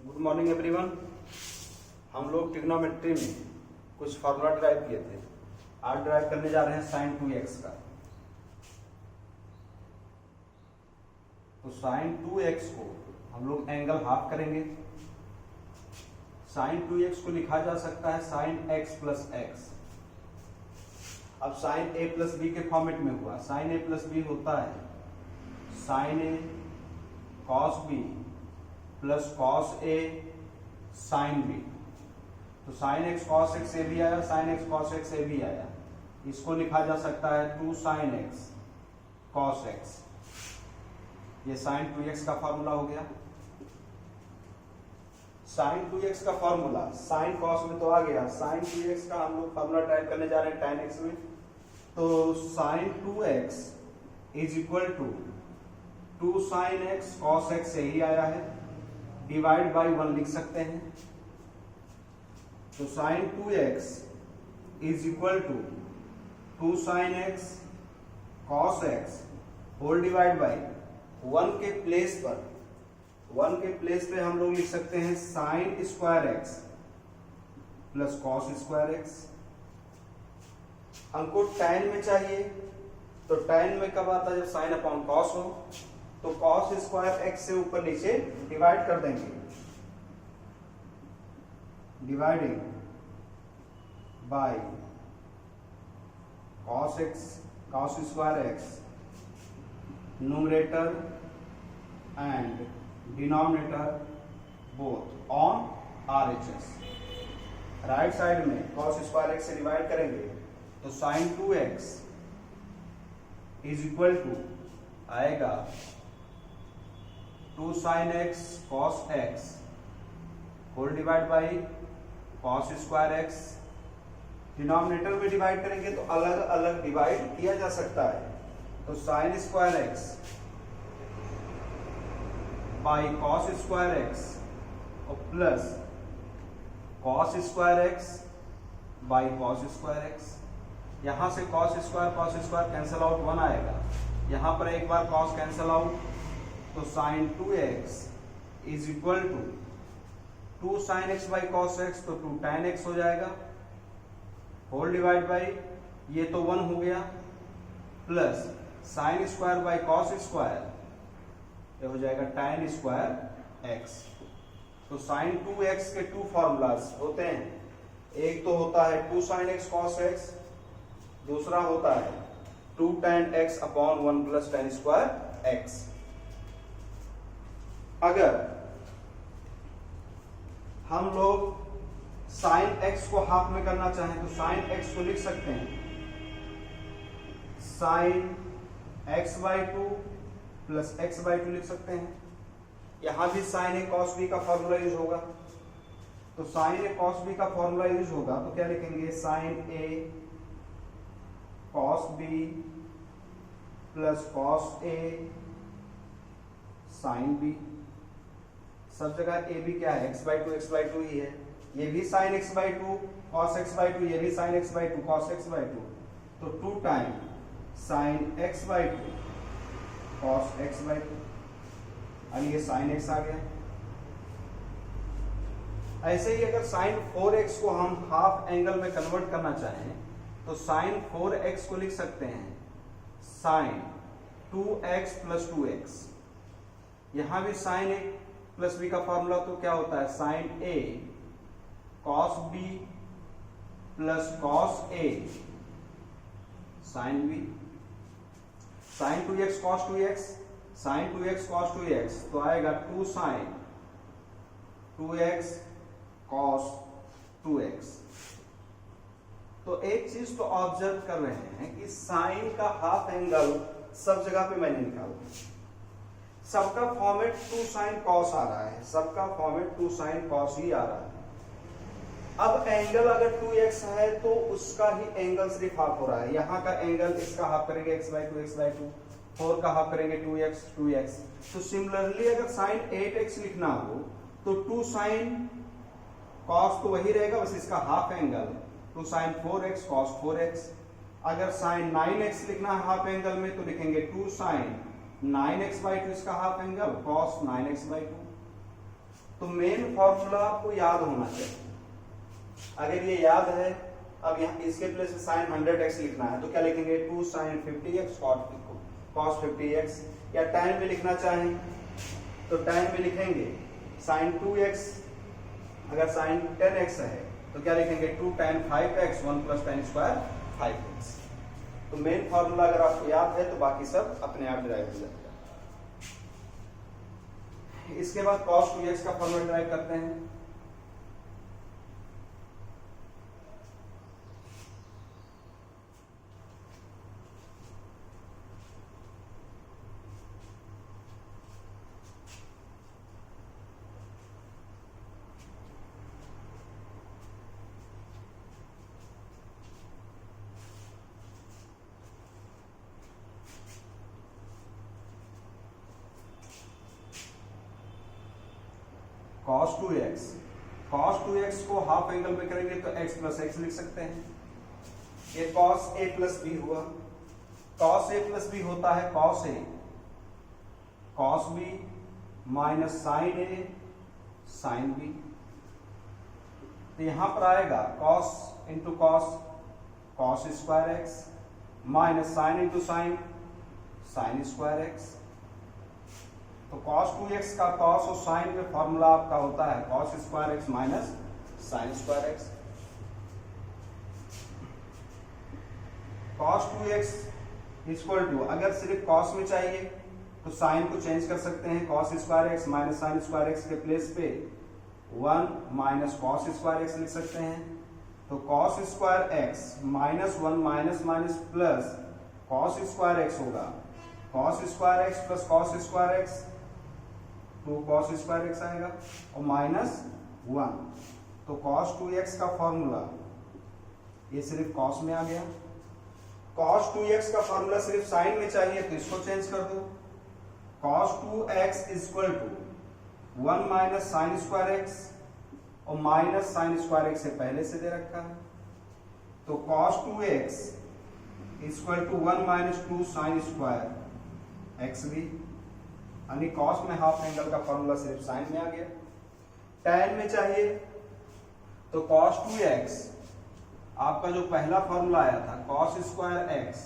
Good morning everyone. हम लोग trigonometry में कुछ फार्मूला ड्राइव किए थे। आज ड्राइव करने जा रहे हैं साइन 2x का। तो साइन 2x को हम लोग एंगल हाफ करेंगे। साइन 2x को लिखा जा सकता है साइन x प्लस एक्स। अब साइन a प्लस बी के फॉर्मेट में हुआ। साइन a प्लस बी होता है sine a cos b plus cos a sine b। तो sine x cos x a भी आया, sine x cos x a भी आया। इसको लिखा जा सकता है 2 साइन x कॉस x। ये साइन 2x का फॉर्मूला हो गया। साइन 2x का फॉर्मूला साइन कॉस में तो आ गया। साइन 2x का हम लोग फॉर्मूला टाइप करने जा रहे हैं tan x में। तो sine 2x is equal to 2 sine x cos x यही आया है, डिवाइड बाई 1 लिख सकते हैं। तो sine 2x is equal to 2 sine x cos x whole divide by 1 के प्लेस पे हम लोग लिख सकते हैं sine square x plus cos square x। हमको tan में चाहिए, तो tan में कब आता है? जब साइन अपॉन कॉस हो। तो कॉस स्क्वायर x से ऊपर नीचे डिवाइड कर देंगे, dividing by cos x cos square x numerator and denominator both on RHS। Right side में कॉस स्क्वायर x से डिवाइड करेंगे तो sine 2x is equal to आएगा 2 sine x cos x whole divide by cos square x। Denominator में divide करेंगे तो अलग अलग डिवाइड किया जा सकता है। तो sine square x by cos square x और plus cos square x by cos square x। यहां से कॉस स्क्वायर कैंसल आउट 1 आएगा। यहां पर एक बार कॉस कैंसल आउट, तो sine 2x is equal to 2 sine x by cos x, तो 2 tan x हो जाएगा होल डिवाइड बाई ये तो 1 हो गया, plus sine square by cos square ये हो जाएगा tan स्क्वायर x। तो साइन 2x के 2 फॉर्मूलाज होते हैं। एक तो होता है 2 साइन x कॉस x, दूसरा होता है 2 tan x upon 1 plus tan square x। अगर हम लोग साइन x को हाफ में करना चाहें तो साइन x को लिख सकते हैं sine x by 2 plus x by 2 लिख सकते हैं। यहां भी साइन a कॉस b का फॉर्मूला यूज होगा। तो साइन a कॉस b का फॉर्मूला यूज होगा तो क्या लिखेंगे? Sine a cos b plus cos a sine b। सब जगह a भी क्या है? x बाई टू ही है। ये भी sine x by 2 cos x by 2, ये भी sine x by 2 cos x by 2। तो 2 time sine x by 2 cos x by 2। अब ये साइन x आ गया। ऐसे ही अगर साइन 4x को हम हाफ एंगल में कन्वर्ट करना चाहें तो साइन 4x को लिख सकते हैं साइन 2x प्लस 2x। यहां भी साइन a प्लस b का फॉर्मूला तो क्या होता है? Sine a cos b plus cos a sine b। Sine 2x cos 2x sine 2x cos 2x तो आएगा 2 साइन 2x कॉस 2x। तो एक चीज तो ऑब्जर्व कर रहे हैं कि साइन का हाफ एंगल सब जगह पे मैंने निकाला। सबका फॉर्मेट 2 साइन कॉस आ रहा है, सबका फॉर्मेट 2 साइन कॉस ही आ रहा है। अब एंगल अगर 2x है तो उसका ही एंगल सिर्फ हाफ हो रहा है। यहाँ का एंगल इसका हाफ करेंगे x बाई 2, 4 का हाफ करेंगे 2x। तो सिमिलरली अगर साइन 8x लिखना हो तो 2 साइन कॉस तो वही रहेगा, बस इसका half angle 2 sign 4x cos 4x। अगर साइन 9x लिखना है हाफ एंगल में तो लिखेंगे 2 साइन 9x बाई 2, इसका half angle cos 9x by 2। तो मेन फॉर्मूला आपको याद होना चाहिए। अगर ये याद है, अब यहाँ इसके प्लेस में साइन 100x लिखना है तो क्या लिखेंगे 2 sin 50x cos 50x, या टाइम में लिखना चाहें तो टाइम में लिखेंगे sin 2x, अगर sin 10x है तो क्या लिखेंगे 2 tan 5x 1 plus tan square 5x। तो मेन फॉर्मूला अगर आपको याद है तो बाकी सब अपने आप डिराइव हो जाएगा। इसके बाद cos 2x का फॉर्मूला डिराइव करते हैं। cos 2x को हाफ एंगल में करेंगे तो x प्लस एक्स लिख सकते हैं। ये cos a प्लस बी हुआ। cos a प्लस बी होता है cos a cos b minus sin a sin b। तो यहां पर आएगा cos into cos square x minus sin into sin square x. तो cos 2x का cos और sin में फॉर्मूला आपका होता है cos square x minus sin square x. cos 2x equal to, अगर सिर्फ cos में चाहिए तो sin को चेंज कर सकते हैं, cos square x minus sin square x के प्लेस पे 1 माइनस cos स्क्वायर एक्स लिख सकते हैं। तो cos square x minus 1 minus minus plus cos square x होगा cos square x plus cos square x, तो cos स्क्वायर एक्स आएगा और माइनस 1। तो cos 2x का फॉर्मूला ये सिर्फ cos में आ गया। cos 2x का फॉर्मूला सिर्फ sin में चाहिए तो इसको चेंज कर दो। cos 2x equal to 1 minus sin square x और माइनस sin स्क्वायर एक्स से पहले से दे रखा है। तो cos 2x equal to 1 minus 2 sin square x भी, यानी cos में हाफ एंगल का फॉर्मूला सिर्फ sin में आ गया। tan में चाहिए तो cos 2x आपका जो पहला फॉर्मूला आया था cos square x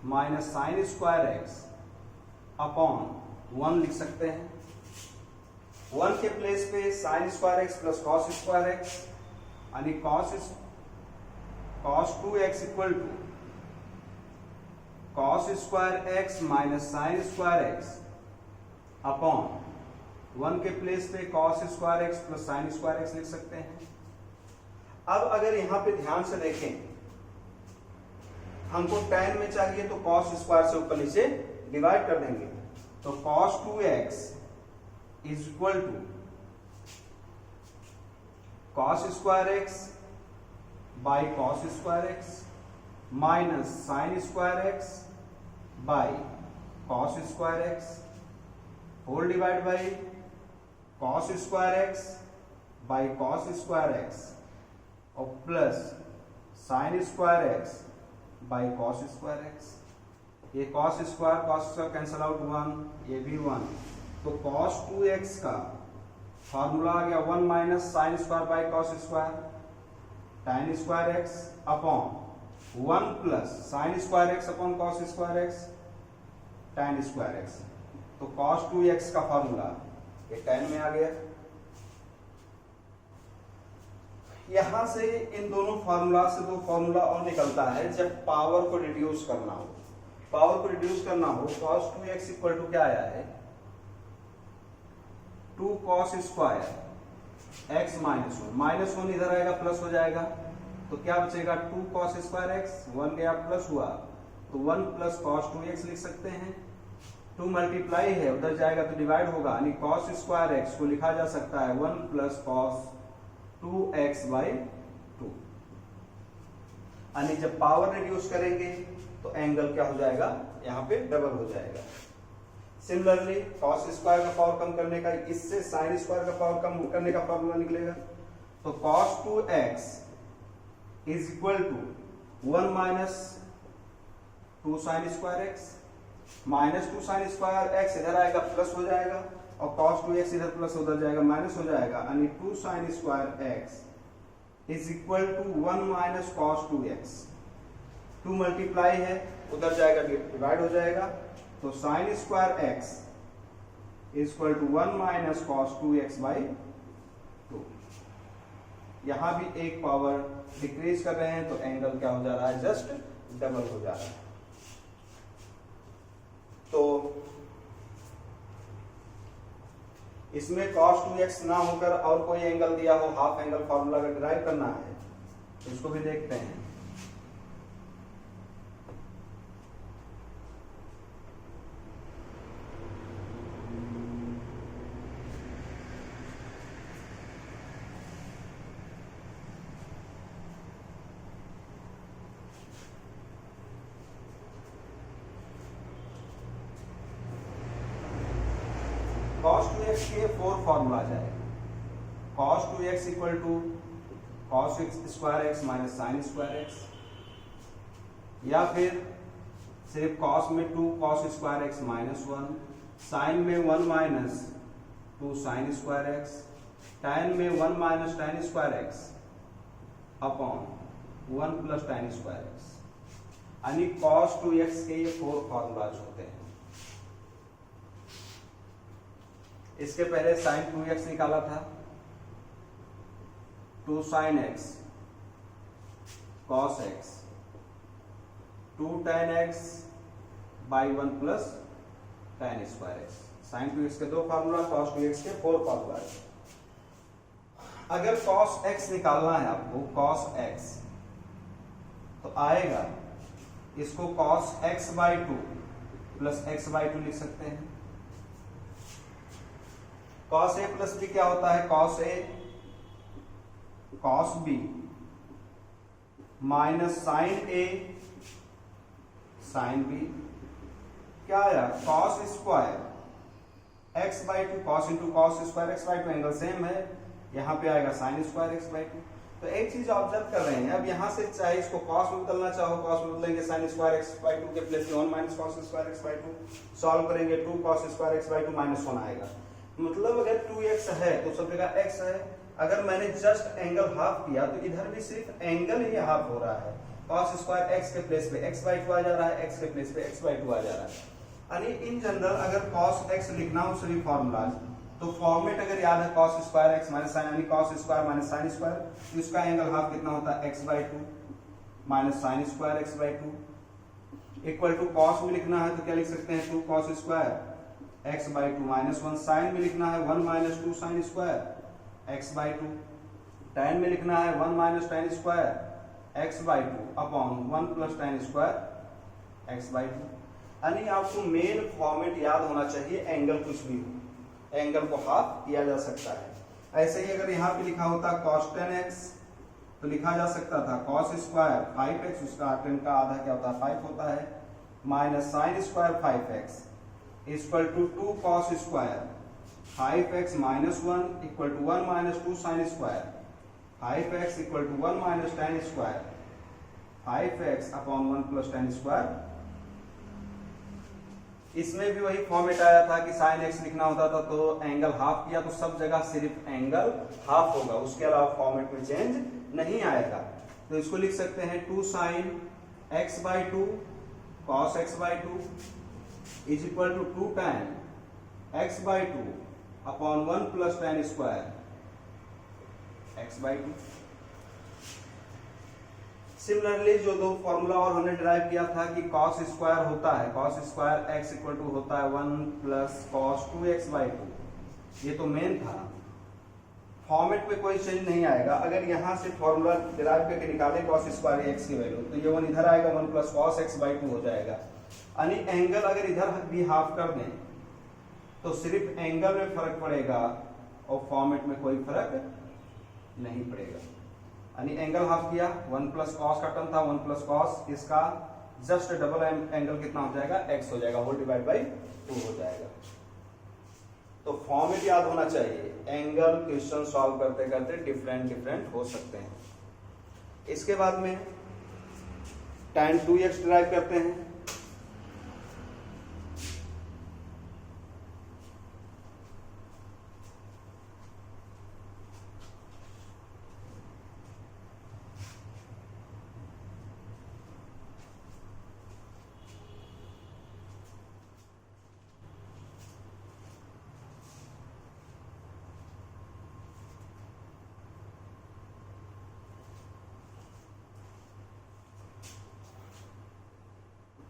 minus sin square x upon 1 लिख सकते हैं। 1 के प्लेस पे sin square x plus cos square x, यानी cos 2x equal to cos square x minus sin square x upon 1 के प्लेस पे cos square x plus sin square x लिख सकते हैं। अब अगर यहां पे ध्यान से देखें, हमको tan में चाहिए तो cos स्क्वायर से ऊपर नीचे डिवाइड कर देंगे। तो cos 2x is equal to cos square X by cos square x minus sin square X by cos square X whole divide by cos square X by cos square x और plus sin square X by cos square X. ये cos square cancel out 1, ये भी 1। तो cos 2x का formula आ गया 1 minus sin square by cos square tan square x upon 1 plus sin square x upon cos square x tan square x. तो cos 2x का formula ये tan में आ गया। यहां से इन दोनों फॉर्मूला से दो फॉर्मूला और निकलता है जब पावर को रिड्यूस करना हो। पावर को रिड्यूस करना हो cos 2x इक्वल टू क्या आया है 2 cos स्क्वायर x माइनस 1 इधर आएगा प्लस हो जाएगा तो क्या बचेगा 2 cos स्क्वायर x, 1 गया प्लस हुआ तो 1 प्लस cos 2x लिख सकते हैं। 2 मल्टीप्लाई है उधर जाएगा तो डिवाइड होगा, यानी cos स्क्वायर x को लिखा जा सकता है 1 प्लस cos 2x बाई 2। यानी जब पावर रिड्यूस करेंगे तो एंगल क्या हो जाएगा यहाँ पे डबल हो जाएगा। सिमिलरली cos स्क्वायर का पावर कम करने का, इससे sin स्क्वायर का पावर कम करने का फॉर्मूला निकलेगा। तो cos 2x is equal to 1 minus 2 sin square x minus 2 sine square x इधर आएगा प्लस हो जाएगा और cos 2x इधर प्लस उधर जाएगा माइनस हो जाएगा, यानी 2 sine square x is equal to 1 minus cos 2x। 2 multiply है उधर जाएगा डिवाइड हो जाएगा, तो sine square x is equal to 1 minus cos 2x by 2। यहां भी एक पावर डिक्रीज कर रहे हैं तो एंगल क्या हो जा रहा है, जस्ट डबल हो जा रहा है। तो इसमें cos 2x ना होकर और कोई एंगल दिया हो, हाफ एंगल फॉर्मूला का डिराइव करना है, तो इसको भी देखते हैं। cos 2x के 4 फॉर्मूला जाएगा। cos 2x equal to cos square x minus sine square x, या फिर सिर्फ cos में 2 cos square x minus 1, sign में 1 minus 2 sine square x, tan में 1 minus tan square x upon 1 plus tan square x, यानी cos 2x के ये 4 formulas होते हैं। इसके पहले साइन 2x निकाला था, 2 sine x cos x 2 tan x by 1 plus tan square x. Sine 2x के 2 फार्मूला, cos 2x के 4 फार्मूला। अगर cos x निकालना है आपको, cos x, तो आएगा इसको cos x by 2 plus x by 2 लिख सकते हैं। cos a प्लस b क्या होता है, cos a cos b minus sine a sine b, क्या आया cos square x by 2 cos into cos square x by 2, angle same है, यहां पे आएगा साइन स्क्वायर x बाई 2। तो एक चीज ऑब्जर्व कर रहे हैं, अब यहां से चाहे इसको cos में बदलना चाहो cos में बदलेंगे, साइन स्क्वायर x बाई 2 के प्लेस में 1 minus cos square x by 2, solve करेंगे 2 cos square x by 2 minus 1 आएगा। मतलब अगर 2x है तो सब जगह x है। अगर मैंने जस्ट एंगल हाफ किया तो इधर भी सिर्फ एंगल ही हाफ हो रहा है, cos स्क्वायर x के प्लेस पे x बाई 2 आ जा रहा है, x के प्लेस पे x बाई 2 आ जा रहा है। यानी इन जनरल अगर cos x लिखना हो सभी फॉर्मूलाज, तो फॉर्मेट अगर याद है cos square x minus sine, यानी cos square minus sine square, तो इसका एंगल हाफ कितना होता है, x by 2 minus sine square x by 2 equal to cos में लिखना है तो क्या लिख सकते हैं, 2 cos square x by 2 minus 1, sign में लिखना है 1 minus 2 sine square x by 2, tan में लिखना है 1 minus tan square x by 2 upon 1 plus tan square x by 2। यानी आपको मेन फॉर्मेट याद होना चाहिए, एंगल कुछ भी हो, एंगल को हाफ किया जा सकता है। ऐसे ही अगर यहाँ पे लिखा होता cos 10x तो लिखा जा सकता था cos स्क्वायर 5x, उसका 10 का आधा क्या होता है 5 होता है, minus sine square 5x equal to 2 cos square 5x minus 1 equal to 1 minus 2 sine square 5x equal to 1 minus tan square 5x upon 1 plus tan square. इसमें भी वही फॉर्मेट आया था कि साइन x लिखना होता था तो एंगल हाफ किया तो सब जगह सिर्फ एंगल हाफ होगा, उसके अलावा फॉर्मेट में चेंज नहीं आएगा। तो इसको लिख सकते हैं 2 sine x by 2 cos x by 2 is equal to 2 tan x by 2 upon 1 plus tan square x by 2। Similarly जो दो फॉर्मूला और हमने डिराइव किया था कि cos स्क्वायर होता है, cos square x equal to होता है 1 प्लस cos 2x बाई 2, ये तो मेन था। फॉर्मेट में कोई चेंज नहीं आएगा। अगर यहाँ से फॉर्मूला डिराइव करके निकाले cos स्क्वायर x की वैल्यू, तो ये 1 इधर आएगा, 1 प्लस cos x बाई 2 हो जाएगा। यानी एंगल अगर इधर भी हाफ कर दें तो सिर्फ एंगल में फर्क पड़ेगा और फॉर्मेट में कोई फर्क नहीं पड़ेगा। यानी एंगल हाफ किया, 1 प्लस कॉस का टर्म था 1 प्लस कॉस, इसका जस्ट डबल एंगल कितना हो जाएगा, x हो जाएगा, होल डिवाइड बाई 2 हो जाएगा। तो फॉर्मेट याद होना चाहिए, एंगल क्वेश्चन सॉल्व करते करते डिफरेंट हो सकते हैं। इसके बाद में tan 2x डिराइव करते हैं।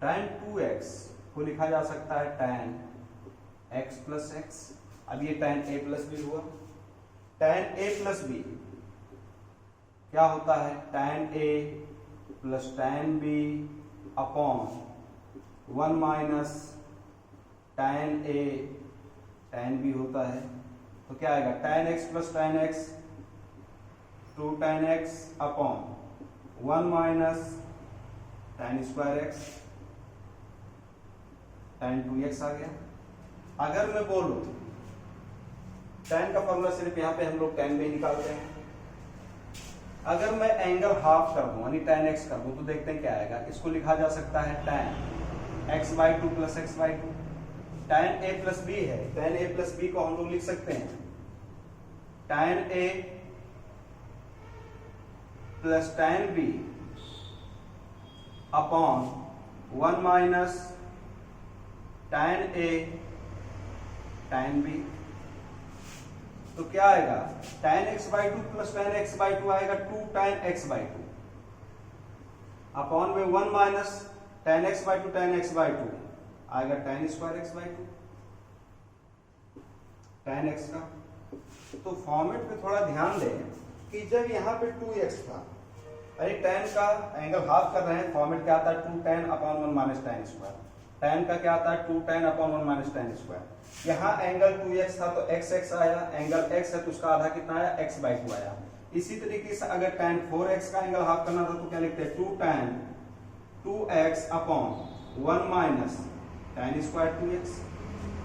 tan 2x को लिखा जा सकता है tan x प्लस एक्स। अब ये tan a प्लस बी हुआ। tan a प्लस बी क्या होता है? tan a plus tan b upon 1 minus tan a tan b होता है। तो क्या आएगा? tan x plus tan x 2 tan x upon 1 minus tan square x tan 2x आ गया। अगर मैं बोलूं tan का फॉर्मूला सिर्फ यहाँ पे हम लोग tan में निकालते हैं। अगर मैं एंगल हाफ कर दूं यानी tan x कर दूं तो देखते हैं क्या आएगा। इसको लिखा जा सकता है tan x/2 plus x/2। tan a plus b है, tan a प्लस b को हम लोग लिख सकते हैं tan a plus tan b upon 1 minus tan a tan b। तो क्या आएगा? tan x/2 plus tan x/2 आएगा 2 tan x/2 अपॉन में 1 minus tan x/2 tan x/2 आएगा tan square x/2 tan x का। तो फॉर्मेट पे थोड़ा ध्यान दें कि जब यहाँ पे 2x था यानी tan का एंगल हाफ कर रहे हैं, फॉर्मेट क्या आता है? 2 tan upon 1 minus tan square. tan का क्या आता है? 2 tan upon 1 minus tan square. यहाँ एंगल 2x था तो x आया, एंगल x है तो उसका आधा कितना आया? x/2 आया। इसी तरीके से अगर tan 4x का एंगल हाफ करना था तो क्या लिखते हैं? 2 tan 2x upon 1 minus tan square 2x।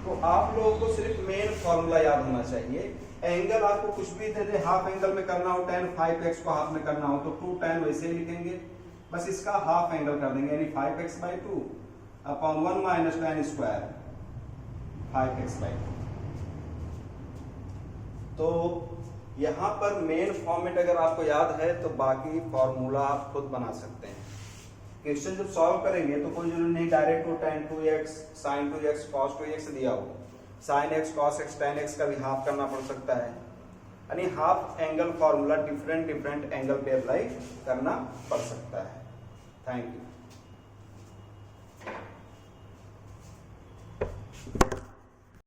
तो आप लोगों को सिर्फ मेन फॉर्मूला याद होना चाहिए। एंगल आपको कुछ भी दे दे, हाफ एंगल में करना हो tan 5x को हाफ में करना हो तो 2 tan वैसे ही लिखेंगे, बस इसका हाफ एंगल कर देंगे यानी 5x/2 upon 1 minus tan square 5x/2। तो यहां पर मेन फॉर्मेट अगर आपको याद है तो बाकी फॉर्मूला आप खुद बना सकते हैं। क्वेश्चन जब सॉल्व करेंगे तो कोई जरूरी नहीं डायरेक्ट वो tan 2x sin 2x cos 2x दिया हो, sin x cos x tan x का भी हाफ करना पड़ सकता है। यानी half angle formula different angle पे अप्लाई करना पड़ सकता है। Thank you.